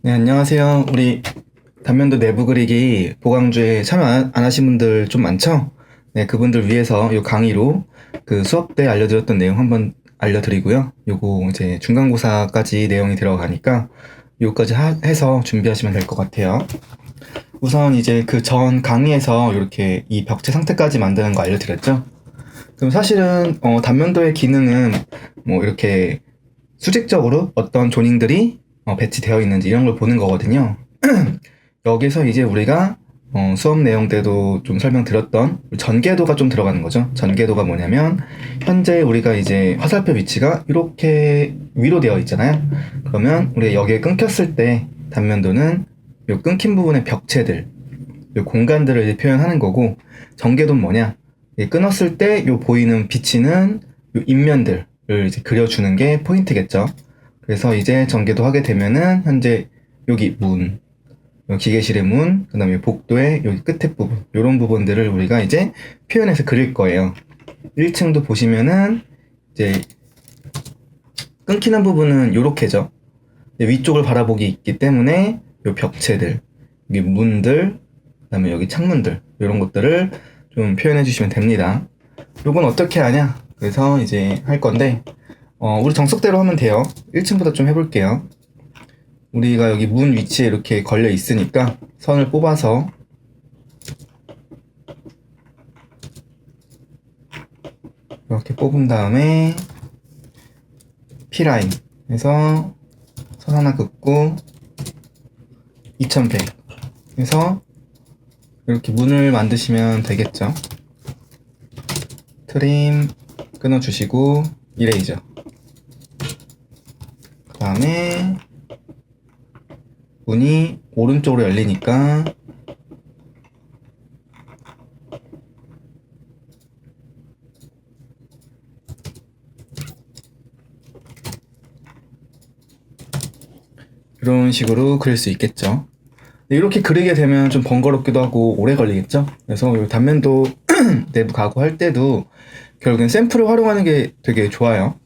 네, 안녕하세요. 우리 단면도 내부 그리기 보강주에 참여 안 하신 분들 좀 많죠? 네, 그분들 위해서 요 강의로 그 수업 때 알려드렸던 내용 한번 알려드리고요. 요거 이제 중간고사까지 내용이 들어가니까 요거까지 해서 준비하시면 될 것 같아요. 우선 이제 그 전 강의에서 이렇게 이 벽체 상태까지 만드는 거 알려드렸죠? 그럼 사실은 단면도의 기능은 뭐 이렇게 수직적으로 어떤 조닝들이 배치되어 있는지 이런 걸 보는 거거든요. 여기서 이제 우리가 수업 내용 때도 좀 설명드렸던 전개도가 좀 들어가는 거죠. 전개도가 뭐냐면 현재 우리가 이제 화살표 위치가 이렇게 위로 되어 있잖아요. 그러면 우리가 여기에 끊겼을 때 단면도는 요 끊긴 부분의 벽체들, 요 공간들을 이제 표현하는 거고, 전개도는 뭐냐? 끊었을 때 요 보이는 비치는 요 인면들을 이제 그려주는 게 포인트겠죠. 그래서 이제 전개도 하게 되면은 현재 여기 문, 기계실의 문, 그 다음에 복도의 여기 끝에 부분, 요런 부분들을 우리가 이제 표현해서 그릴 거예요. 1층도 보시면은 이제 끊기는 부분은 요렇게죠. 위쪽을 바라보기 있기 때문에 요 벽체들, 여기 문들, 그 다음에 여기 창문들, 요런 것들을 좀 표현해 주시면 됩니다. 요건 어떻게 하냐? 그래서 이제 할 건데, 우리 정석대로 하면 돼요. 1층부터 좀 해볼게요. 우리가 여기 문 위치에 이렇게 걸려 있으니까 선을 뽑아서 이렇게 뽑은 다음에 P라인 해서 선 하나 긋고 2100 해서 이렇게 문을 만드시면 되겠죠. 트림 끊어주시고 이레이저, 그 다음에 문이 오른쪽으로 열리니까 이런 식으로 그릴 수 있겠죠. 이렇게 그리게 되면 좀 번거롭기도 하고 오래 걸리겠죠. 그래서 이 단면도 내부 가구 할 때도 결국엔 샘플을 활용하는 게 되게 좋아요.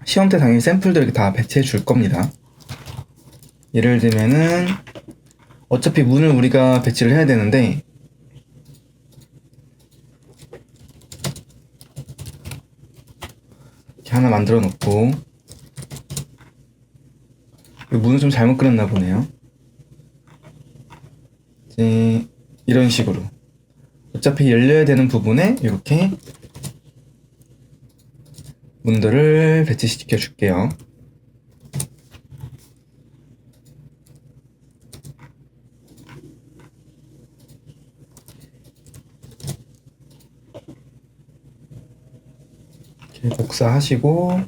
시험 때 당연히 샘플들 이렇게 다 배치해 줄 겁니다. 예를 들면은 어차피 문을 우리가 배치를 해야 되는데 이렇게 하나 만들어 놓고, 문을 좀 잘못 그렸나 보네요. 이제 이런 식으로 어차피 열려야 되는 부분에 이렇게 문들을 배치시켜 줄게요. 이렇게 복사하시고,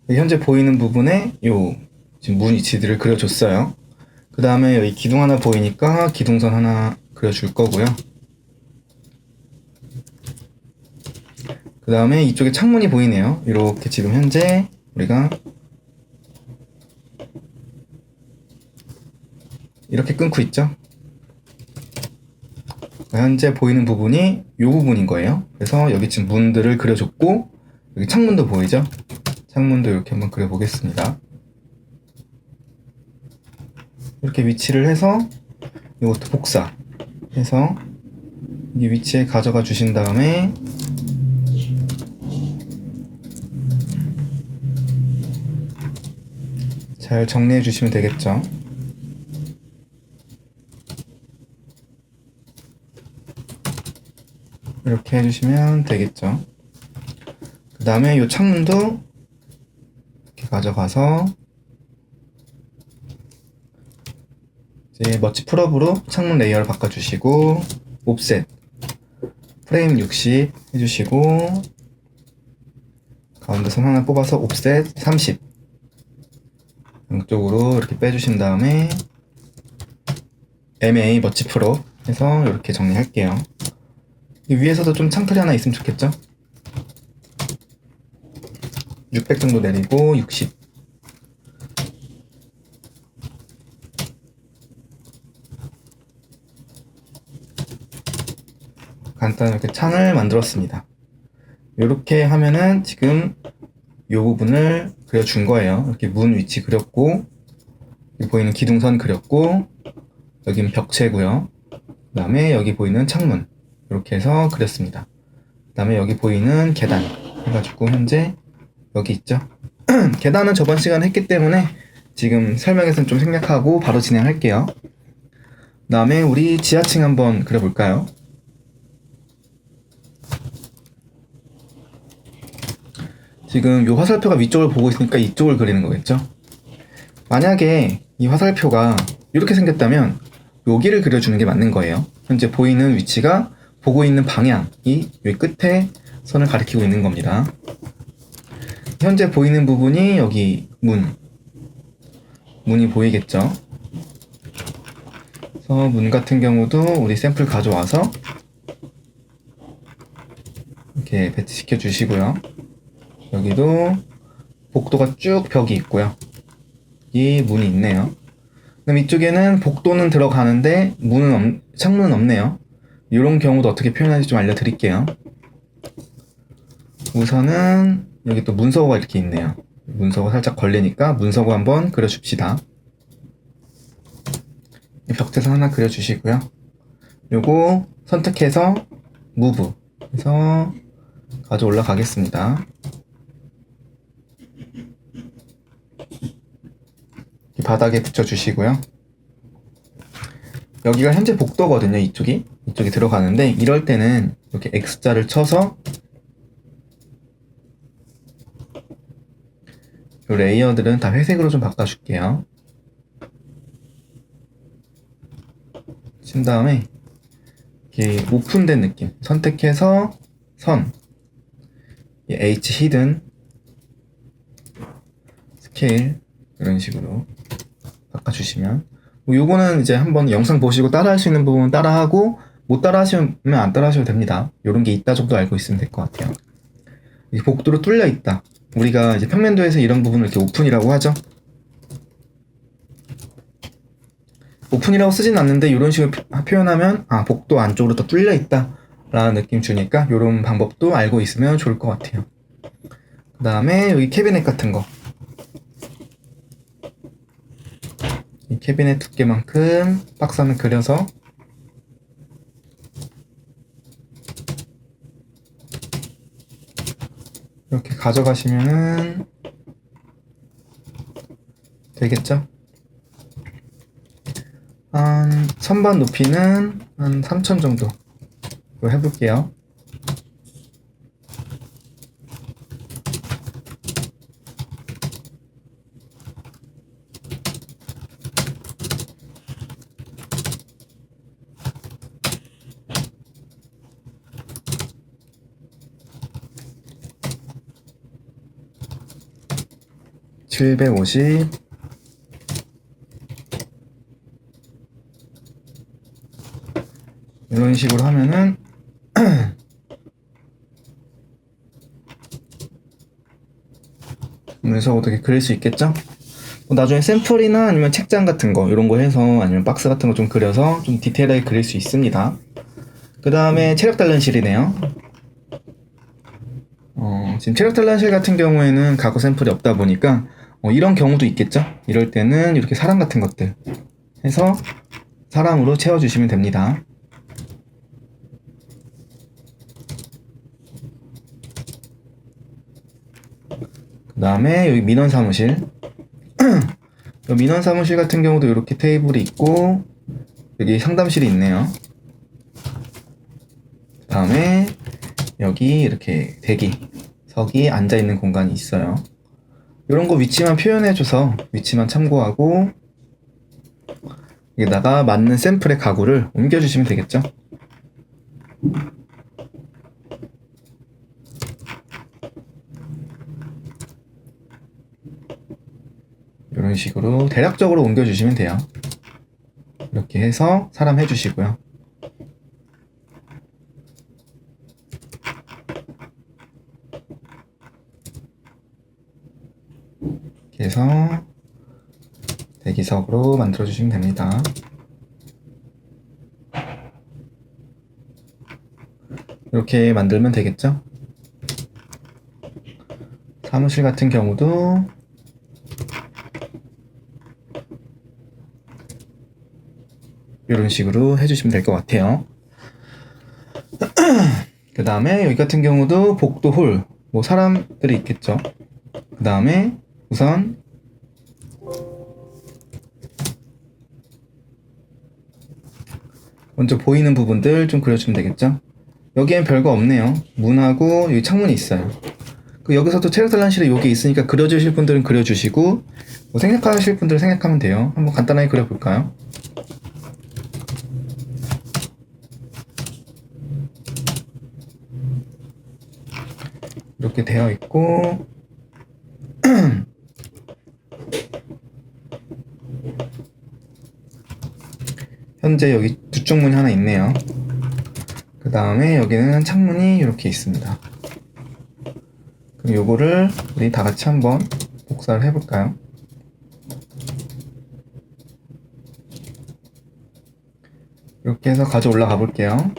현재 보이는 부분에 요 지금 문 위치들을 그려줬어요. 그 다음에 여기 기둥 하나 보이니까 기둥선 하나 그려줄 거고요. 그 다음에 이쪽에 창문이 보이네요. 이렇게 지금 현재 우리가 이렇게 끊고 있죠. 현재 보이는 부분이 이 부분인 거예요. 그래서 여기 지금 문들을 그려줬고, 여기 창문도 보이죠? 창문도 이렇게 한번 그려보겠습니다. 이렇게 위치를 해서 이것도 복사해서 이 위치에 가져가 주신 다음에 잘 정리해 주시면 되겠죠. 이렇게 해주시면 되겠죠. 그 다음에 이 창문도 이렇게 가져가서 이제 머치 풀업으로 창문 레이어를 바꿔주시고, 옵셋 프레임 60 해주시고, 가운데 선 하나 뽑아서 옵셋 30 양쪽으로 이렇게 빼주신 다음에 MA 머치 풀업 해서 이렇게 정리할게요. 이 위에서도 좀 창틀이 하나 있으면 좋겠죠? 600 정도 내리고 60. 간단하게 창을 만들었습니다. 이렇게 하면은 지금 이 부분을 그려준 거예요. 이렇게 문 위치 그렸고, 여기 보이는 기둥선 그렸고, 여기는 벽체고요. 그 다음에 여기 보이는 창문 이렇게 해서 그렸습니다. 그 다음에 여기 보이는 계단 해가지고 현재 여기 있죠. 계단은 저번 시간에 했기 때문에 지금 설명에서는 좀 생략하고 바로 진행할게요. 그 다음에 우리 지하층 한번 그려볼까요? 지금 이 화살표가 위쪽을 보고 있으니까 이쪽을 그리는 거겠죠? 만약에 이 화살표가 이렇게 생겼다면 여기를 그려주는 게 맞는 거예요. 현재 보이는 위치가 보고 있는 방향이 여기 끝에 선을 가리키고 있는 겁니다. 현재 보이는 부분이 여기 문이 보이겠죠? 그래서 문 같은 경우도 우리 샘플 가져와서 이렇게 배치시켜 주시고요. 여기도 복도가 쭉 벽이 있고요. 이 문이 있네요. 그럼 이쪽에는 복도는 들어가는데 창문은 없네요. 이런 경우도 어떻게 표현하는지 좀 알려드릴게요. 우선은 여기 또 문서고가 이렇게 있네요. 문서고 살짝 걸리니까 문서고 한번 그려줍시다. 벽체선 하나 그려주시고요. 요거 선택해서 무브 해서 가져 올라가겠습니다. 바닥에 붙여주시고요. 여기가 현재 복도거든요. 이쪽이 들어가는데 이럴 때는 이렇게 X자를 쳐서 이 레이어들은 다 회색으로 좀 바꿔줄게요. 친 다음에 이렇게 오픈된 느낌 선택해서 선 H 히든 스케일 이런 식으로 바꿔주시면 요거는 이제 한번 영상 보시고 따라할 수 있는 부분은 따라하고 못 따라하시면 안 따라하셔도 됩니다. 요런 게 있다 정도 알고 있으면 될 것 같아요. 이 복도로 뚫려 있다. 우리가 이제 평면도에서 이런 부분을 이렇게 오픈이라고 하죠. 오픈이라고 쓰진 않는데 이런 식으로 표현하면 복도 안쪽으로 더 뚫려 있다 라는 느낌 주니까 이런 방법도 알고 있으면 좋을 것 같아요. 그 다음에 여기 캐비넷 같은 거 이 캐비넷 두께만큼 박스 하나 그려서 이렇게 가져가시면은 되겠죠? 선반 높이는 한 3천 정도 해볼게요. (750) 이런 식으로 하면은 그래서 어떻게 그릴 수 있겠죠? 나중에 샘플이나 아니면 책장 같은 거 이런 거 해서 아니면 박스 같은 거 좀 그려서 좀 디테일하게 그릴 수 있습니다. 그 다음에 체력 단련실이네요. 지금 체력 단련실 같은 경우에는 가구 샘플이 없다 보니까 이런 경우도 있겠죠? 이럴 때는 이렇게 사람 같은 것들 해서 사람으로 채워주시면 됩니다. 그 다음에 여기 민원 사무실 민원 사무실 같은 경우도 이렇게 테이블이 있고 여기 상담실이 있네요. 그 다음에 여기 이렇게 대기석이 앉아있는 공간이 있어요. 이런 거 위치만 표현해줘서 위치만 참고하고 여기다가 맞는 샘플의 가구를 옮겨주시면 되겠죠. 이런 식으로 대략적으로 옮겨주시면 돼요. 이렇게 해서 사람 해주시고요. 이렇게 해서 대기석으로 만들어주시면 됩니다. 이렇게 만들면 되겠죠? 사무실 같은 경우도 이런 식으로 해주시면 될 것 같아요. 그 다음에 여기 같은 경우도 복도 홀, 뭐 사람들이 있겠죠. 그 다음에 우선 먼저 보이는 부분들 좀 그려주면 되겠죠. 여기엔 별거 없네요. 문하고 여기 창문이 있어요. 여기서도 체력단련실에 여기 있으니까 그려주실 분들은 그려주시고, 뭐 생략하실 분들은 생략하면 돼요. 한번 간단하게 그려볼까요? 이렇게 되어 있고 현재 여기 두 쪽 문이 하나 있네요. 그 다음에 여기는 창문이 이렇게 있습니다. 그럼 요거를 우리 다 같이 한번 복사를 해볼까요? 이렇게 해서 가져 올라가 볼게요.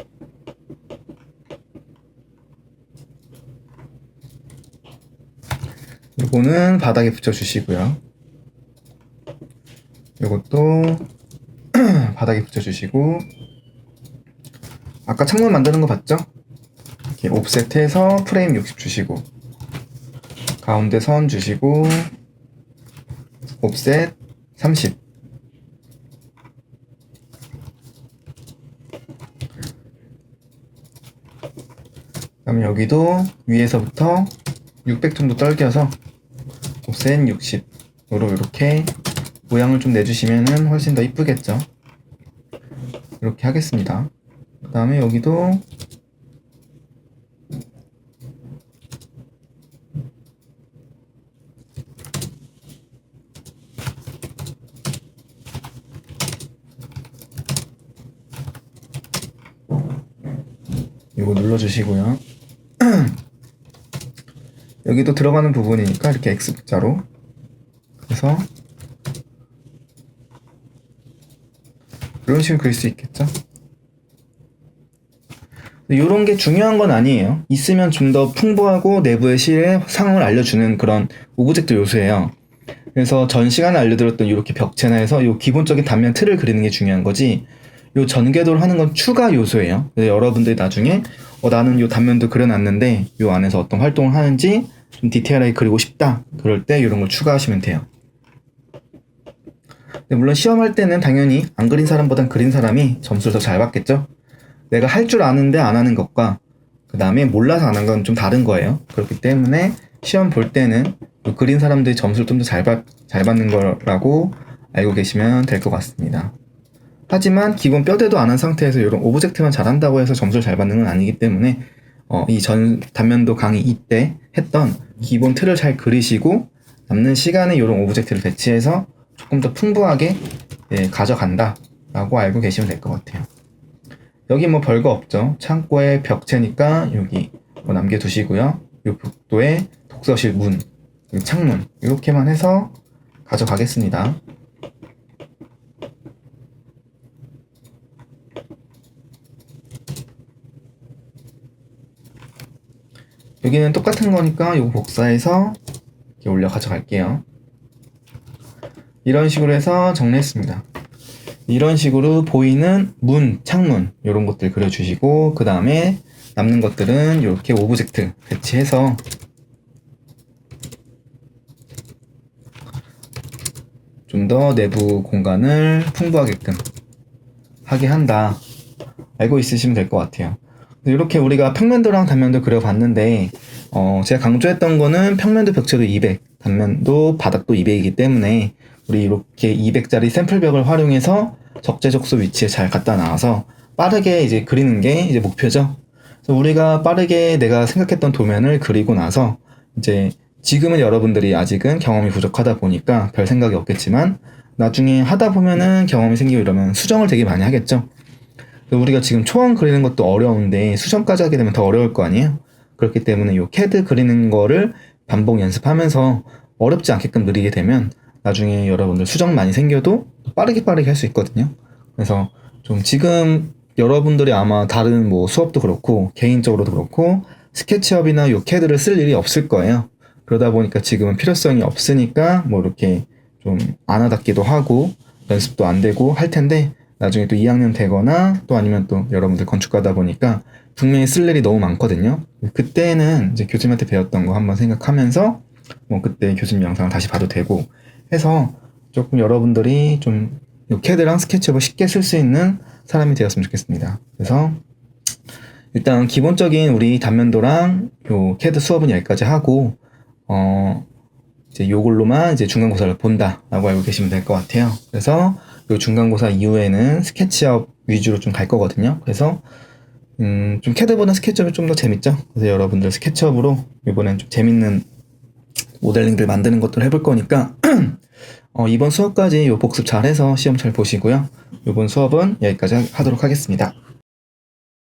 요거는 바닥에 붙여주시고요. 요것도 바닥에 붙여주시고, 아까 창문 만드는 거 봤죠? 이렇게 옵셋해서 프레임 60 주시고, 가운데 선 주시고, 옵셋 30. 그다음에 여기도 위에서부터 600 정도 떨겨서 옵셋 60으로 이렇게 모양을 좀 내주시면 훨씬 더 이쁘겠죠. 이렇게 하겠습니다. 그 다음에 여기도 이거 눌러주시고요. 여기도 들어가는 부분이니까 이렇게 X자로 해서 이런 식으로 그릴 수 있겠죠. 이런 게 중요한 건 아니에요. 있으면 좀 더 풍부하고 내부의 실의 상황을 알려주는 그런 오브젝트 요소예요. 그래서 전 시간에 알려드렸던 이렇게 벽체나 해서 이 기본적인 단면 틀을 그리는 게 중요한 거지, 이 전개도를 하는 건 추가 요소예요. 여러분들이 나중에 나는 이 단면도 그려놨는데 이 안에서 어떤 활동을 하는지 좀 디테일하게 그리고 싶다, 그럴 때 이런 걸 추가하시면 돼요. 물론 시험할 때는 당연히 안 그린 사람보단 그린 사람이 점수를 더 잘 받겠죠. 내가 할 줄 아는데 안 하는 것과 그 다음에 몰라서 안 하는 건 좀 다른 거예요. 그렇기 때문에 시험 볼 때는 그린 사람들이 점수를 좀 더 잘 받는 거라고 알고 계시면 될 것 같습니다. 하지만 기본 뼈대도 안 한 상태에서 이런 오브젝트만 잘한다고 해서 점수를 잘 받는 건 아니기 때문에 이 전 단면도 강의 이때 했던 기본 틀을 잘 그리시고 남는 시간에 이런 오브젝트를 배치해서 조금 더 풍부하게 가져간다 라고 알고 계시면 될 것 같아요. 여기 뭐 별거 없죠. 창고의 벽체니까 여기 뭐 남겨두시고요. 이 복도에 독서실 문, 창문 이렇게만 해서 가져가겠습니다. 여기는 똑같은 거니까 이거 복사해서 이렇게 올려 가져갈게요. 이런 식으로 해서 정리했습니다. 이런 식으로 보이는 문, 창문 이런 것들 그려주시고, 그 다음에 남는 것들은 이렇게 오브젝트 배치해서 좀 더 내부 공간을 풍부하게끔 하게 한다, 알고 있으시면 될 것 같아요. 이렇게 우리가 평면도랑 단면도 그려봤는데 제가 강조했던 거는 평면도 벽체도 200, 단면도 바닥도 200이기 때문에 우리 이렇게 200짜리 샘플벽을 활용해서 적재적소 위치에 잘 갖다 놔서 빠르게 이제 그리는 게 이제 목표죠. 그래서 우리가 빠르게 내가 생각했던 도면을 그리고 나서 이제 지금은 여러분들이 아직은 경험이 부족하다 보니까 별 생각이 없겠지만 나중에 하다 보면은 경험이 생기고 이러면 수정을 되게 많이 하겠죠. 우리가 지금 초안 그리는 것도 어려운데 수정까지 하게 되면 더 어려울 거 아니에요? 그렇기 때문에 이 CAD 그리는 거를 반복 연습하면서 어렵지 않게끔 그리게 되면 나중에 여러분들 수정 많이 생겨도 빠르게 할 수 있거든요. 그래서 좀 지금 여러분들이 아마 다른 뭐 수업도 그렇고 개인적으로도 그렇고 스케치업이나 이 CAD를 쓸 일이 없을 거예요. 그러다 보니까 지금은 필요성이 없으니까 뭐 이렇게 좀 안 와닿기도 하고 연습도 안 되고 할 텐데, 나중에 또 2학년 되거나 또 아니면 또 여러분들 건축가다 보니까 분명히 쓸 일이 너무 많거든요. 그때는 이제 교수님한테 배웠던 거 한번 생각하면서 뭐 그때 교수님 영상을 다시 봐도 되고 해서 조금 여러분들이 좀 캐드랑 스케치업을 쉽게 쓸 수 있는 사람이 되었으면 좋겠습니다. 그래서 일단 기본적인 우리 단면도랑 요 캐드 수업은 여기까지 하고, 이제 요걸로만 이제 중간고사를 본다라고 알고 계시면 될 것 같아요. 그래서 요 중간고사 이후에는 스케치업 위주로 좀 갈 거거든요. 그래서 좀 캐드보다 스케치업이 좀 더 재밌죠. 그래서 여러분들 스케치업으로 이번엔 좀 재밌는 모델링들 만드는 것들 해볼 거니까 이번 수업까지 요 복습 잘해서 시험 잘 보시고요. 이번 수업은 여기까지 하도록 하겠습니다.